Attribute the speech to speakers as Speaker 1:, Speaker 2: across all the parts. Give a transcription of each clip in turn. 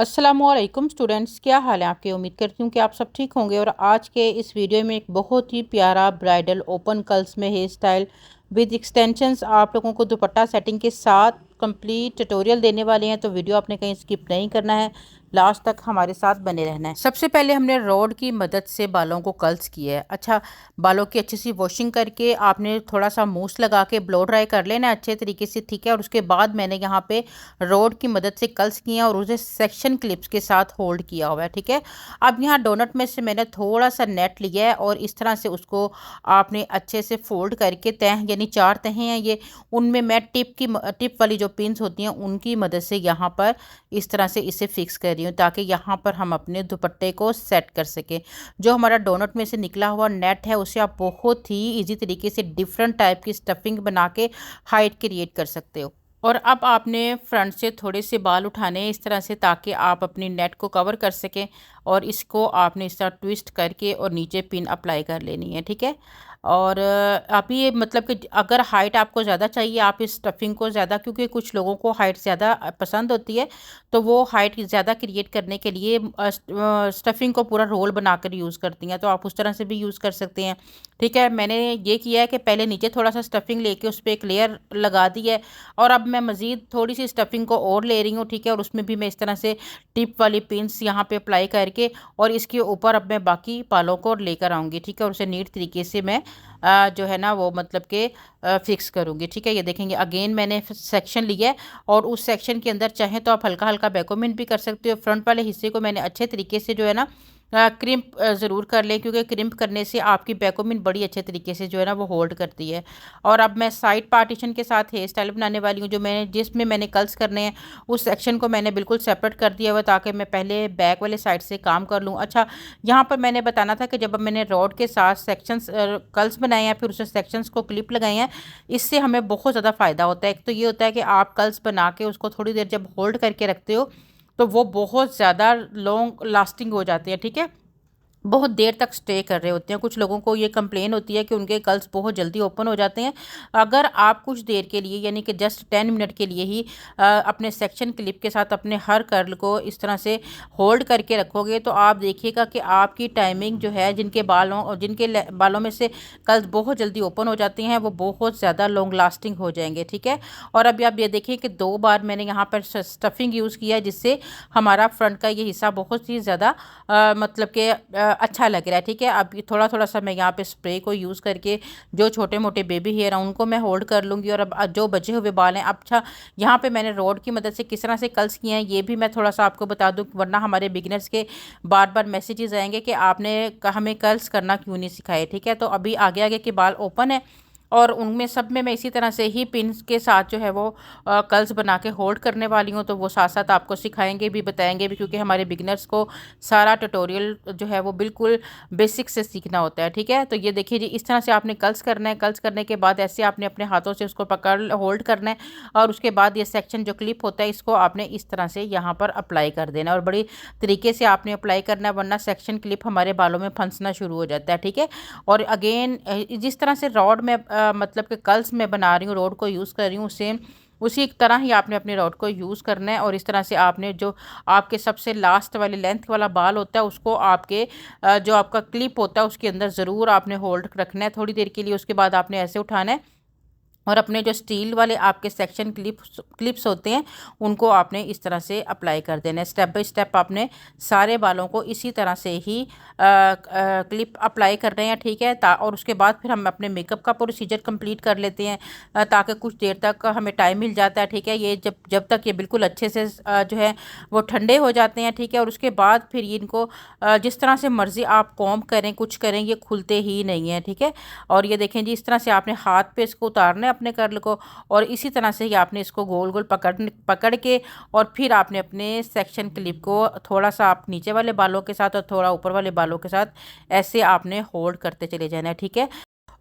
Speaker 1: अस्सलामुअलैकुम स्टूडेंट्स, क्या हाल है आपके। उम्मीद करती हूँ कि आप सब ठीक होंगे। और आज के इस वीडियो में एक बहुत ही प्यारा ब्राइडल ओपन कर्ल्स में हेयर स्टाइल विद एक्सटेंशंस आप लोगों को दुपट्टा सेटिंग के साथ कंप्लीट ट्यूटोरियल देने वाले हैं। तो वीडियो आपने कहीं स्किप नहीं करना है, लास्ट तक हमारे साथ बने रहना है। सबसे पहले हमने रॉड की मदद से बालों को कर्ल्स किया है। अच्छा, बालों की अच्छी सी वॉशिंग करके आपने थोड़ा सा मूस लगा के ब्लो ड्राई कर लेना है अच्छे तरीके से, ठीक है। और उसके बाद मैंने यहाँ पे रॉड की मदद से कर्ल्स किए हैं और उसे सेक्शन क्लिप्स के साथ होल्ड किया हुआ है, ठीक है। अब यहाँ डोनट में से मैंने थोड़ा सा नेट लिया है और इस तरह से उसको आपने अच्छे से फोल्ड करके तह यानी 4 तहें हैं ये, उनमें मैं टिप वाली जो पिन्स होती हैं उनकी मदद से यहाँ पर इस तरह से इसे फिक्स कर रही हूँ ताकि यहाँ पर हम अपने दुपट्टे को सेट कर सकें। जो हमारा डोनट में से निकला हुआ नेट है उसे आप बहुत ही इजी तरीके से डिफरेंट टाइप की स्टफिंग बना के हाइट क्रिएट कर सकते हो। और अब आपने फ्रंट से थोड़े से बाल उठाने हैं इस तरह से ताकि आप अपनी नेट को कवर कर सकें, और इसको आपने इस तरह ट्विस्ट करके और नीचे पिन अप्लाई कर लेनी है, ठीक है। और आप ये मतलब कि अगर हाइट आपको ज़्यादा चाहिए आप इस स्टफिंग को ज़्यादा, क्योंकि कुछ लोगों को हाइट ज़्यादा पसंद होती है, तो वो हाइट ज़्यादा क्रिएट करने के लिए स्टफिंग को पूरा रोल बनाकर यूज़ करती हैं, तो आप उस तरह से भी यूज़ कर सकते हैं, ठीक है। मैंने ये किया है कि पहले नीचे थोड़ा सा स्टफिंग लेके उस पर एक लेयर लगा दी है और अब मैं मज़ीद थोड़ी सी स्टफिंग को और ले रही हूँ, ठीक है। और उसमें भी मैं इस तरह से टिप वाली पिन्स यहाँ पे अप्लाई करके और इसके ऊपर अब मैं बाकी बालों को लेकर आऊँगी, ठीक है। और उसे नीट तरीके से मैं जो है ना वो मतलब के फिक्स करूँगी, ठीक है। ये देखेंगे अगेन मैंने सेक्शन लिया है और उस सेक्शन के अंदर चाहे तो आप हल्का हल्का बैकोमिन भी कर सकते हो। फ्रंट वाले हिस्से को मैंने अच्छे तरीके से जो है ना क्रिम्प ज़रूर कर लें, क्योंकि क्रिम्प करने से आपकी बैकोमिन बड़ी अच्छे तरीके से जो है ना वो होल्ड करती है। और अब मैं साइड पार्टीशन के साथ हेयर स्टाइल बनाने वाली हूँ। जो मैंने जिसमें मैंने कर्ल्स करने हैं उस सेक्शन को मैंने बिल्कुल सेपरेट कर दिया हुआ ताकि मैं पहले बैक वाले साइड से काम कर लूँ। अच्छा, यहाँ पर मैंने बताना था कि जब मैंने रॉड के साथ सेक्शंस कर्ल्स बनाए हैं फिर उसे सेक्शंस को क्लिप लगाए हैं, इससे हमें बहुत ज़्यादा फ़ायदा होता है। एक तो ये होता है कि आप कर्ल्स बना के उसको थोड़ी देर जब होल्ड करके रखते हो तो वो बहुत ज़्यादा लॉन्ग लास्टिंग हो जाती है, ठीक है, बहुत देर तक स्टे कर रहे होते हैं। कुछ लोगों को ये कंप्लेन होती है कि उनके कर्ल्स बहुत जल्दी ओपन हो जाते हैं। अगर आप कुछ देर के लिए यानी कि जस्ट 10 मिनट के लिए ही अपने सेक्शन क्लिप के साथ अपने हर कर्ल को इस तरह से होल्ड करके रखोगे तो आप देखिएगा कि आपकी टाइमिंग जो है जिनके बालों में से कर्ल्स बहुत जल्दी ओपन हो जाते हैं वो बहुत ज़्यादा लॉन्ग लास्टिंग हो जाएंगे, ठीक है। और अभी आप ये देखिए कि 2 बार मैंने यहाँ पर स्टफिंग यूज़ किया है जिससे हमारा फ्रंट का ये हिस्सा बहुत ही ज़्यादा मतलब कि अच्छा लग रहा है, ठीक है। अब ये थोड़ा थोड़ा सा मैं यहाँ पे स्प्रे को यूज़ करके जो छोटे मोटे बेबी हेयर हैं उनको मैं होल्ड कर लूँगी। और अब जो बचे हुए बाल हैं, अच्छा यहाँ पे मैंने रॉड की मदद से किस तरह से कर्ल्स किए हैं ये भी मैं थोड़ा सा आपको बता दूँ, वरना हमारे बिगिनर्स के बार बार मैसेजेस आएंगे कि आपने हमें कर्ल्स करना क्यों नहीं सिखाए, ठीक है। तो अभी आगे आगे के बाल ओपन है और उनमें सब में मैं इसी तरह से ही पिन्स के साथ जो है वो कर्ल्स बना के होल्ड करने वाली हूँ। तो वो साथ साथ आपको सिखाएंगे भी बताएंगे भी, क्योंकि हमारे बिगिनर्स को सारा ट्यूटोरियल जो है वो बिल्कुल बेसिक से सीखना होता है, ठीक है। तो ये देखिए जी, इस तरह से आपने कर्ल्स करना है। कर्ल्स करने के बाद ऐसे आपने अपने हाथों से उसको पकड़ होल्ड करना है और उसके बाद ये सेक्शन जो क्लिप होता है इसको आपने इस तरह से यहाँ पर अप्लाई कर देना है और बड़ी तरीके से आपने अप्लाई करना है, वरना सेक्शन क्लिप हमारे बालों में फंसना शुरू हो जाता है, ठीक है। और अगेन जिस तरह से रॉड में मतलब कि कर्ल्स में बना रही हूँ, रॉड को यूज़ कर रही हूँ, सेम उसी तरह ही आपने अपने रॉड को यूज़ करना है। और इस तरह से आपने जो आपके सबसे लास्ट वाले लेंथ वाला बाल होता है उसको आपके जो आपका क्लिप होता है उसके अंदर ज़रूर आपने होल्ड रखना है थोड़ी देर के लिए। उसके बाद आपने ऐसे उठाना है और अपने जो स्टील वाले आपके सेक्शन क्लिप्स होते हैं उनको आपने इस तरह से अप्लाई कर देना है। स्टेप बाय स्टेप आपने सारे बालों को इसी तरह से ही क्लिप अप्लाई कर रहे हैं, ठीक है। और उसके बाद फिर हम अपने मेकअप का प्रोसीजर कंप्लीट कर लेते हैं ताकि कुछ देर तक हमें टाइम मिल जाता है, ठीक है। ये जब जब तक ये बिल्कुल अच्छे से जो है वो ठंडे हो जाते हैं, ठीक है। और उसके बाद फिर इनको जिस तरह से मर्ज़ी आप कॉम्ब करें कुछ करें ये खुलते ही नहीं हैं, ठीक है। और ये देखें जी, इस तरह से आपने हाथ पे इसको उतारना है अपने कर्ल को और इसी तरह से ही आपने इसको गोल गोल पकड़ के और फिर आपने अपने सेक्शन क्लिप को थोड़ा सा आप नीचे वाले बालों के साथ और थोड़ा ऊपर वाले बालों के साथ ऐसे आपने होल्ड करते चले जाना है, ठीक है।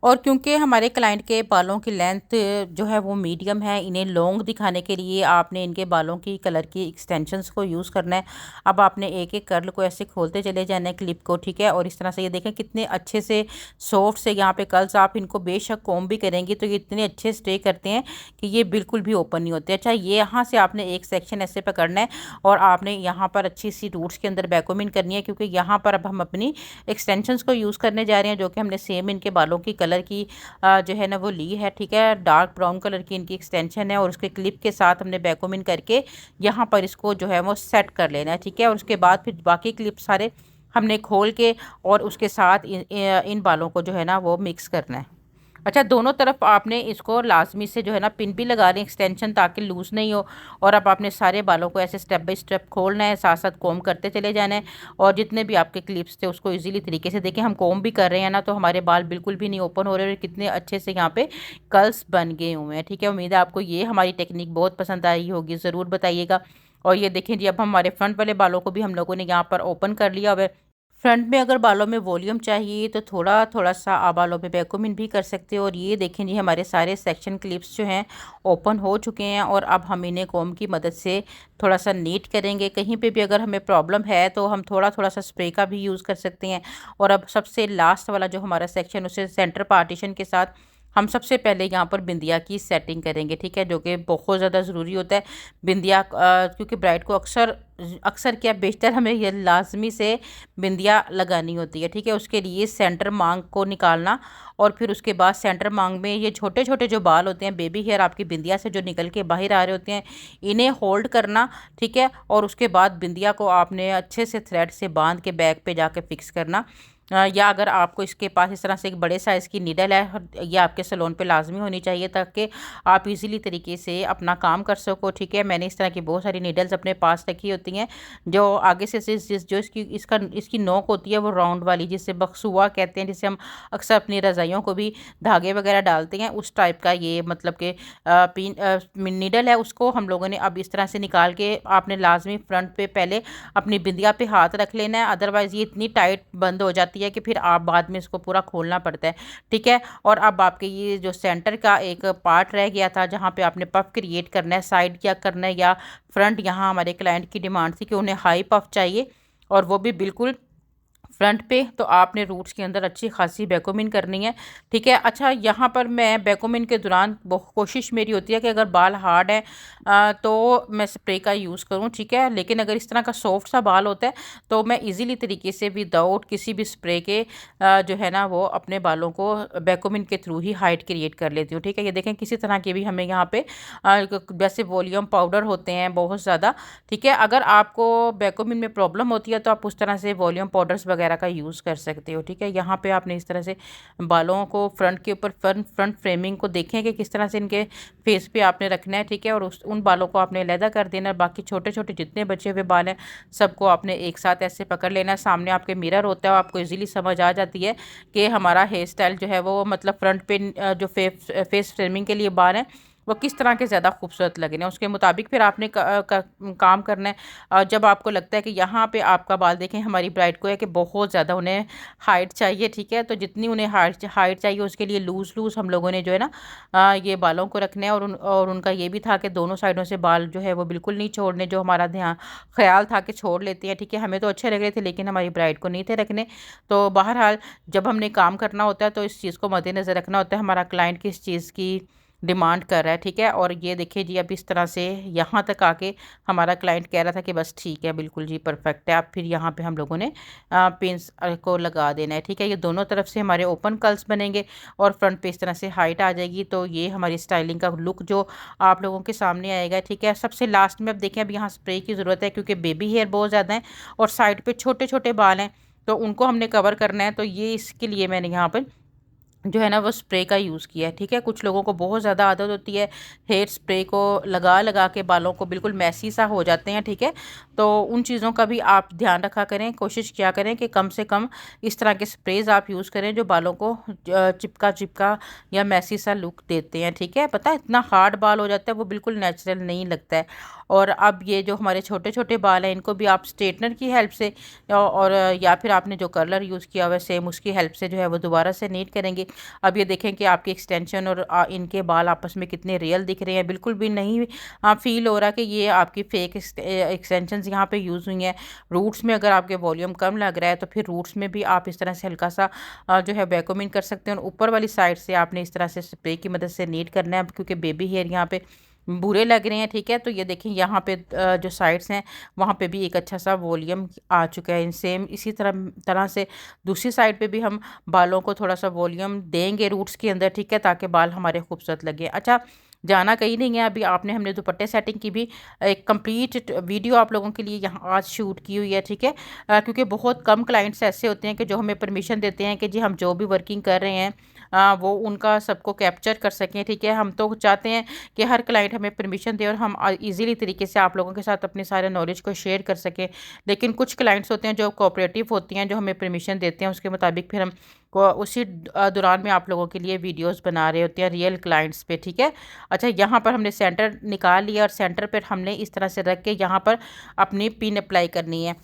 Speaker 1: और क्योंकि हमारे क्लाइंट के बालों की लेंथ जो है वो मीडियम है, इन्हें लॉन्ग दिखाने के लिए आपने इनके बालों की कलर की एक्सटेंशंस को यूज़ करना है। अब आपने एक एक कर्ल को ऐसे खोलते चले जाना है क्लिप को, ठीक है। और इस तरह से ये देखें कितने अच्छे से सॉफ्ट से यहाँ पे कर्ल्स, आप इनको बेशक कॉम्ब भी करेंगी तो ये इतने अच्छे स्टे करते हैं कि ये बिल्कुल भी ओपन नहीं होते। अच्छा, ये यहाँ से आपने एक सेक्शन ऐसे पकड़ना है और आपने यहाँ पर अच्छी सी रूट्स के अंदर बैकोमिन करनी है, क्योंकि यहाँ पर अब हम अपनी एक्सटेंशंस को यूज़ करने जा रहे हैं जो कि हमने सेम इनके बालों की कलर की जो है ना वो ली है, ठीक है। डार्क ब्राउन कलर की इनकी एक्सटेंशन है और उसके क्लिप के साथ हमने बैकोमिन करके यहाँ पर इसको जो है वो सेट कर लेना है, ठीक है। और उसके बाद फिर बाकी क्लिप सारे हमने खोल के और उसके साथ इन बालों को जो है ना वो मिक्स करना है। अच्छा, दोनों तरफ आपने इसको लाजमी से जो है ना पिन भी लगा रहे हैं एक्सटेंशन, ताकि लूज़ नहीं हो। और अब आपने सारे बालों को ऐसे स्टेप बाय स्टेप खोलना है, साथ साथ कोम करते चले जाना है। और जितने भी आपके क्लिप्स थे उसको इजीली तरीके से देखें, हम कोम भी कर रहे हैं ना तो हमारे बाल बिल्कुल भी नहीं ओपन हो रहे और कितने अच्छे से यहाँ पे कर्ल्स बन गए हुए हैं, ठीक है। उम्मीद है आपको ये हमारी टेक्निक बहुत पसंद आई होगी, ज़रूर बताइएगा। और ये देखें जी, अब हमारे फ्रंट वाले बालों को भी हम लोगों ने यहाँ पर ओपन कर लिया। अब फ्रंट में अगर बालों में वॉल्यूम चाहिए तो थोड़ा थोड़ा सा आप बालों में बैकोमिन भी कर सकते हो। और ये देखें जी, हमारे सारे सेक्शन क्लिप्स जो हैं ओपन हो चुके हैं और अब हम इन्हें कॉम की मदद से थोड़ा सा नीट करेंगे। कहीं पे भी अगर हमें प्रॉब्लम है तो हम थोड़ा थोड़ा सा स्प्रे का भी यूज़ कर सकते हैं। और अब सबसे लास्ट वाला जो हमारा सेक्शन, उसे सेंटर पार्टीशन के साथ हम सबसे पहले यहाँ पर बिंदिया की सेटिंग करेंगे, ठीक है, जो कि बहुत ज़्यादा ज़रूरी होता है। बिंदिया क्योंकि ब्राइड को अक्सर अक्सर क्या बेशतर हमें ये लाजमी से बिंदिया लगानी होती है, ठीक है। उसके लिए सेंटर मांग को निकालना और फिर उसके बाद सेंटर मांग में ये छोटे छोटे जो बाल होते हैं, बेबी हेयर आपकी बिंदिया से जो निकल के बाहर आ रहे होते हैं, इन्हें होल्ड करना, ठीक है। और उसके बाद बिंदिया को आपने अच्छे से थ्रेड से बांध के बैक पे जाके फिक्स करना। या अगर आपको इसके पास इस तरह से एक बड़े साइज़ की नीडल है, ये आपके सैलून पे लाजमी होनी चाहिए ताकि आप इजीली तरीके से अपना काम कर सको, ठीक है। मैंने इस तरह की बहुत सारी नीडल्स अपने पास रखी होती हैं जो आगे से जो इसकी नोक होती है वो राउंड वाली, जिससे बक्सुआ कहते हैं, जिससे हम अक्सर अपनी रज़ाइयों को भी धागे वगैरह डालते हैं, उस टाइप का ये मतलब कि पिन नीडल है। उसको हम लोगों ने अब इस तरह से निकाल के आपने लाजमी फ्रंट पे पहले अपनी बिंदिया पे हाथ रख लेना है, अदरवाइज़ ये इतनी टाइट बंद हो जाती है कि फिर आप बाद में इसको पूरा खोलना पड़ता है, ठीक है। और अब आपके ये जो सेंटर का एक पार्ट रह गया था जहाँ पे आपने पफ क्रिएट करना है, साइड क्या करना है या फ्रंट, यहाँ हमारे क्लाइंट की डिमांड थी कि उन्हें हाई पफ चाहिए और वो भी बिल्कुल फ्रंट पे, तो आपने रूट्स के अंदर अच्छी खासी बैकोमिन करनी है, ठीक है। अच्छा, यहाँ पर मैं बैकोमिन के दौरान कोशिश मेरी होती है कि अगर बाल हार्ड है तो मैं स्प्रे का यूज़ करूँ, ठीक है। लेकिन अगर इस तरह का सॉफ्ट सा बाल होता है तो मैं इजीली तरीके से विदाउट किसी भी स्प्रे के जो है ना वो अपने बालों को बैकोमिन के थ्रू ही हाइट क्रिएट कर लेती हूँ, ठीक है। ये देखें किसी तरह के भी हमें यहाँ पे वैसे वॉल्यूम पाउडर होते हैं बहुत ज़्यादा, ठीक है। अगर आपको बैकोमिन में प्रॉब्लम होती है तो आप उस तरह से वॉल्यूम पाउडर्स वगैरह का यूज़ कर सकते हो, ठीक है। यहाँ पे आपने इस तरह से बालों को फ्रंट के ऊपर फ्रंट फ्रेमिंग को देखें कि किस तरह से इनके फेस पे आपने रखना है, ठीक है। और उन बालों को आपने अलहदा कर देना। बाकी छोटे छोटे जितने बचे हुए बाल हैं सबको आपने एक साथ ऐसे पकड़ लेना है। सामने आपके मिरर होता है, आपको ईजिली समझ आ जाती है कि हमारा हेयर स्टाइल जो है वो मतलब फ्रंट पे जो फेस फ्रेमिंग के लिए बाल हैं वो किस तरह के ज़्यादा खूबसूरत लगे हैं, उसके मुताबिक फिर आपने काम करना है। जब आपको लगता है कि यहाँ पे आपका बाल देखें, हमारी ब्राइड को है कि बहुत ज़्यादा उन्हें हाइट चाहिए, ठीक है, तो जितनी उन्हें हाइट चाहिए उसके लिए लूज़ लूज़ हम लोगों ने जो है ना ये बालों को रखना है। और उनका ये भी था कि दोनों साइडों से बाल जो है वो बिल्कुल नहीं छोड़ने, जो हमारा ध्यान ख्याल था कि छोड़ लेते हैं, ठीक है। हमें तो अच्छे लग रहे थे लेकिन हमारी ब्राइड को नहीं थे रखने। तो बहरहाल जब हमने काम करना होता है तो इस चीज़ को मद्देनज़र रखना होता है, हमारा क्लाइंट किस चीज़ की डिमांड कर रहा है, ठीक है। और ये देखिए जी, अब इस तरह से यहाँ तक आके हमारा क्लाइंट कह रहा था कि बस ठीक है, बिल्कुल जी परफेक्ट है। अब फिर यहाँ पे हम लोगों ने पिंस को लगा देना है, ठीक है। ये दोनों तरफ से हमारे ओपन कर्ल्स बनेंगे और फ्रंट पे इस तरह से हाइट आ जाएगी। तो ये हमारी स्टाइलिंग का लुक जो आप लोगों के सामने आएगा, ठीक है। सबसे लास्ट में अब देखें, अब यहाँ स्प्रे की ज़रूरत है क्योंकि बेबी हेयर बहुत ज़्यादा है और साइड पर छोटे छोटे बाल हैं तो उनको हमने कवर करना है। तो ये इसके लिए मैंने यहाँ पर जो है ना वो स्प्रे का यूज़ किया है, ठीक है। कुछ लोगों को बहुत ज़्यादा आदत होती है हेयर स्प्रे को लगा लगा के बालों को बिल्कुल मैसी सा हो जाते हैं, ठीक है। तो उन चीज़ों का भी आप ध्यान रखा करें, कोशिश किया करें कि कम से कम इस तरह के स्प्रेज आप यूज़ करें जो बालों को चिपका चिपका या मैसी सा लुक देते हैं, ठीक है। पता है इतना हार्ड बाल हो जाता है वो बिल्कुल नेचुरल नहीं लगता है। और अब ये जो हमारे छोटे छोटे बाल हैं इनको भी आप स्ट्रेटनर की हेल्प से और या फिर आपने जो कर्लर यूज़ किया हुआ है सेम उसकी हेल्प से जो है वो दोबारा से नीट करेंगे। अब ये देखें कि आपकी एक्सटेंशन और इनके बाल आपस में कितने रियल दिख रहे हैं। बिल्कुल भी नहीं फील हो रहा कि ये आपकी फेक एक्सटेंशंस यहाँ पे यूज़ हुई हैं। रूट्स में अगर आपके वॉल्यूम कम लग रहा है तो फिर रूट्स में भी आप इस तरह से हल्का सा जो है वैक्यूमिंग कर सकते हैं, और ऊपर वाली साइड से आपने इस तरह से स्प्रे की मदद से नीट करना है, क्योंकि बेबी हेयर यहाँ पे बुरे लग रहे हैं। ठीक है, तो ये देखें यहाँ पे जो साइड्स हैं वहाँ पे भी एक अच्छा सा वॉल्यूम आ चुका है। सेम इसी तरह से दूसरी साइड पे भी हम बालों को थोड़ा सा वॉल्यूम देंगे रूट्स के अंदर। ठीक है, ताकि बाल हमारे खूबसूरत लगे। अच्छा, जाना कहीं नहीं है, अभी हमने दुपट्टे सेटिंग की भी एक कंप्लीट वीडियो आप लोगों के लिए यहाँ आज शूट की हुई है। ठीक है, क्योंकि बहुत कम क्लाइंट्स ऐसे होते हैं कि जो हमें परमिशन देते हैं कि जी हम जो भी वर्किंग कर रहे हैं वो उनका सबको कैप्चर कर सकें। ठीक है, हम तो चाहते हैं कि हर क्लाइंट हमें परमिशन दे और हम इजीली तरीके से आप लोगों के साथ अपने सारे नॉलेज को शेयर कर सकें। लेकिन कुछ क्लाइंट्स होते हैं जो कोऑपरेटिव होती हैं, जो हमें परमिशन देते हैं, उसके मुताबिक फिर हम को उसी दौरान में आप लोगों के लिए वीडियोस बना रहे होते हैं रियल क्लाइंट्स पे। ठीक है, अच्छा, यहाँ पर हमने सेंटर निकाल लिया और सेंटर पर हमने इस तरह से रख के यहाँ पर अपनी पिन अप्लाई करनी है।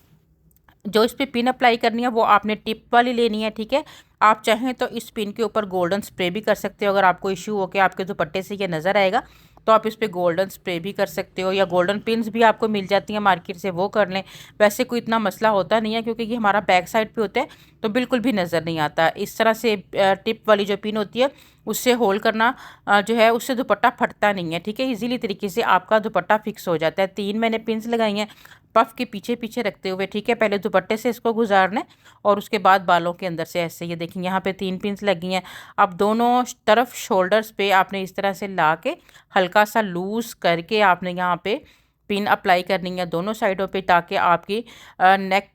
Speaker 1: जो इस पे पिन अप्लाई करनी है वो आपने टिप वाली लेनी है। ठीक है, आप चाहें तो इस पिन के ऊपर गोल्डन स्प्रे भी कर सकते हो। अगर आपको इशू हो कि आपके दुपट्टे से ये नज़र आएगा तो आप इस पे गोल्डन स्प्रे भी कर सकते हो, या गोल्डन पिन्स भी आपको मिल जाती हैं मार्केट से, वो कर लें। वैसे कोई इतना मसला होता नहीं है क्योंकि ये हमारा बैक साइड पे होता है तो बिल्कुल भी नज़र नहीं आता। इस तरह से टिप वाली जो पिन होती है उससे होल्ड करना जो है उससे दुपट्टा फटता नहीं है। ठीक है, इजीली तरीके से आपका दुपट्टा फिक्स हो जाता है। 3 मैंने पिन्स लगाई हैं पफ के पीछे पीछे रखते हुए। ठीक है, पहले दुपट्टे से इसको गुजारना है और उसके बाद बालों के अंदर से ऐसे, ये देखें यहाँ पे 3 पिन्स लगी हैं। अब दोनों तरफ शोल्डर्स पे आपने इस तरह से ला के हल्का सा लूज करके आपने यहाँ पे पिन अप्लाई करनी है दोनों साइडों पे, ताकि आपकी नेक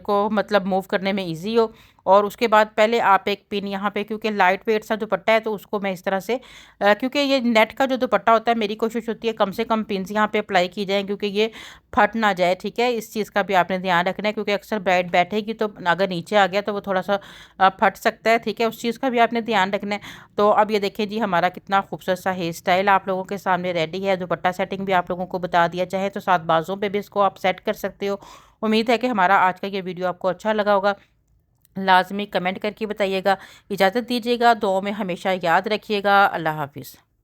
Speaker 1: को मतलब मूव करने में इजी हो। और उसके बाद पहले आप एक पिन यहाँ पे, क्योंकि लाइट वेट सा दुपट्टा है तो उसको मैं इस तरह से क्योंकि ये नेट का जो दुपट्टा होता है, मेरी कोशिश होती है कम से कम पिन्स यहाँ पे अप्लाई की जाए क्योंकि ये फट ना जाए। ठीक है, इस चीज़ का भी आपने ध्यान रखना है क्योंकि अक्सर ब्राइड बैठेगी तो अगर नीचे आ गया तो वो थोड़ा सा फट सकता है। ठीक है, उस चीज़ का भी आपने ध्यान रखना है। तो अब ये देखें जी, हमारा कितना खूबसूरत सा हेयर स्टाइल आप लोगों के सामने रेडी है। दुपट्टा सेटिंग भी आप लोगों को बता दिया, चाहे तो साथ बाजों पे भी इसको आप सेट कर सकते हो। उम्मीद है कि हमारा आज का ये वीडियो आपको अच्छा लगा होगा। लाजमी कमेंट करके बताइएगा। इजाज़त दीजिएगा, दुआओं में हमेशा याद रखिएगा। अल्लाह हाफिज़।